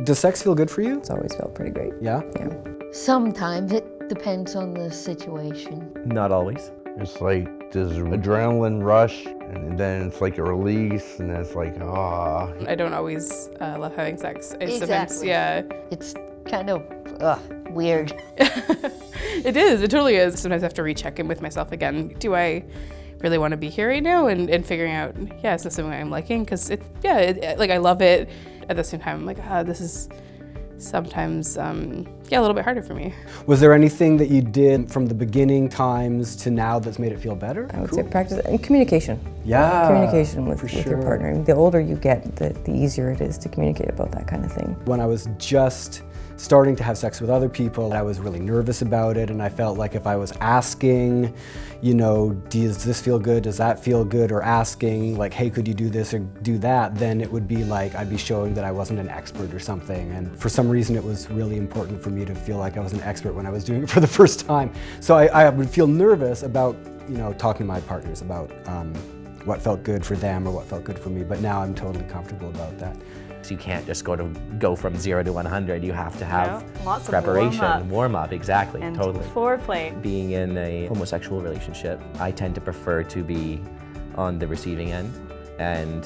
Does sex feel good for you? It's always felt pretty great. Yeah? Yeah. Sometimes it depends on the situation. Not always. It's like this adrenaline rush, and then it's like a release, and it's like, ah. I don't always love having sex. Sometimes, Exactly. yeah. It's kind of weird. It is, it totally is. Sometimes I have to recheck in with myself again. Do I really want to be here right now? And figuring out, yeah, is this something I'm liking? Because like I love it. At the same time, I'm like, this is sometimes, a little bit harder for me. Was there anything that you did from the beginning times to now that's made it feel better? I would say practice and communication. Yeah, Communication with for your sure. partner. The older you get, the easier it is to communicate about that kind of thing. When I was just starting to have sex with other people, I was really nervous about it, and I felt like if I was asking, you know, does this feel good, does that feel good, or asking like, hey, could you do this or do that, then it would be like I'd be showing that I wasn't an expert or something. And for some reason it was really important for me to feel like I was an expert when I was doing it for the first time. So I would feel nervous about, you know, talking to my partners about what felt good for them or what felt good for me, but now I'm totally comfortable about that. So you can't just go from 0 to 100. You have to have lots of preparation, warm up, exactly, and totally. foreplay. Being in a homosexual relationship, I tend to prefer to be on the receiving end, and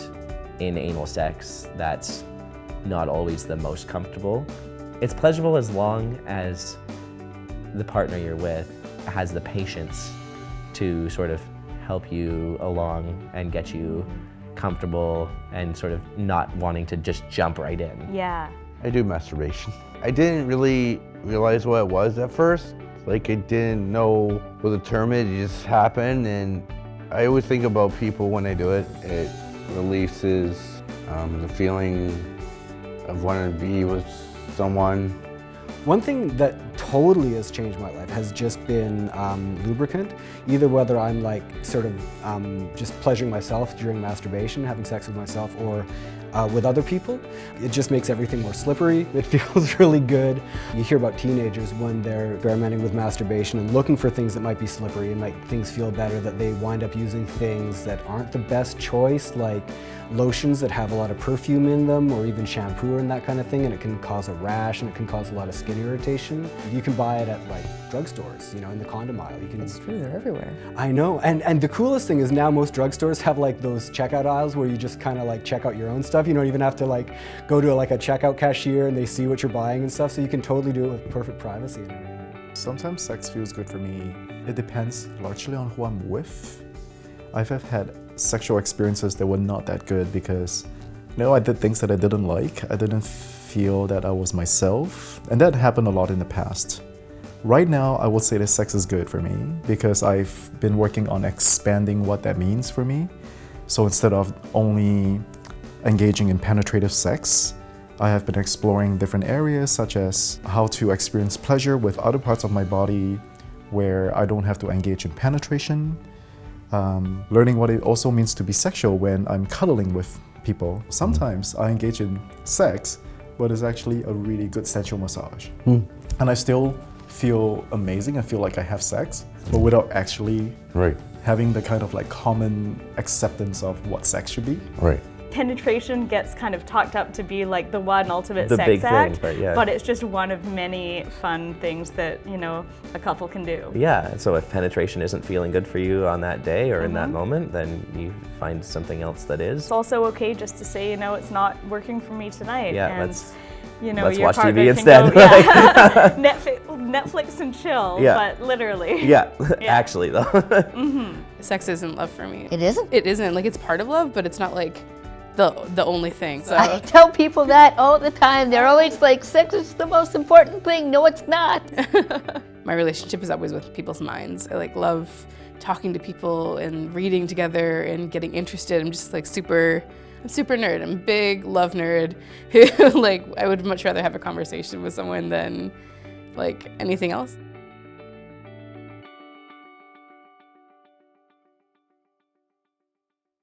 in anal sex, that's not always the most comfortable. It's pleasurable as long as the partner you're with has the patience to sort of help you along and get you comfortable and sort of not wanting to just jump right in. Yeah. I do masturbation. I didn't really realize what it was at first. Like I didn't know what the term is, it just happened, and I always think about people when I do it. It releases the feeling of wanting to be with someone. One thing that totally has changed my life has just been lubricant. Either whether I'm like sort of just pleasuring myself during masturbation, having sex with myself, or with other people. It just makes everything more slippery. It feels really good. You hear about teenagers when they're experimenting with masturbation and looking for things that might be slippery and make things feel better, that they wind up using things that aren't the best choice, like lotions that have a lot of perfume in them, or even shampoo and that kind of thing, and it can cause a rash and it can cause a lot of skin irritation. You can buy it at like drugstores, you know, in the condom aisle. It's true, they're everywhere. I know, and the coolest thing is now most drugstores have like those checkout aisles where you just kind of like check out your own stuff. You don't even have to like go to like a checkout cashier and they see what you're buying and stuff, so you can totally do it with perfect privacy and everything. Sometimes sex feels good for me. It depends largely on who I'm with. I've had sexual experiences that were not that good because, you know, I did things that I didn't like. I didn't feel that I was myself, and that happened a lot in the past. Right now, I would say that sex is good for me because I've been working on expanding what that means for me. So instead of only engaging in penetrative sex, I have been exploring different areas such as how to experience pleasure with other parts of my body where I don't have to engage in penetration, learning what it also means to be sexual when I'm cuddling with people. Sometimes I engage in sex, but it's actually a really good sensual massage. And I still feel amazing, I feel like I have sex, but without actually having the kind of like common acceptance of what sex should be. Penetration gets kind of talked up to be like the one ultimate The sex big act, thing, but it's just one of many fun things that, you know, a couple can do. Yeah, so if penetration isn't feeling good for you on that day or in that moment, then you find something else that is. It's also okay just to say, you know, it's not working for me tonight. Yeah, and, you know, let's your watch partner TV can instead. Go, yeah. Netflix and chill, but literally. Yeah, actually though. Sex isn't love for me. It isn't? It isn't. Like, it's part of love, but it's not like the only thing. So I tell people that all the time. They're always like, sex is the most important thing. No, it's not. my relationship is always with people's minds. I like love talking to people and reading together and getting interested. I'm just like I'm super nerd. I'm a big love nerd who like I would much rather have a conversation with someone than like anything else.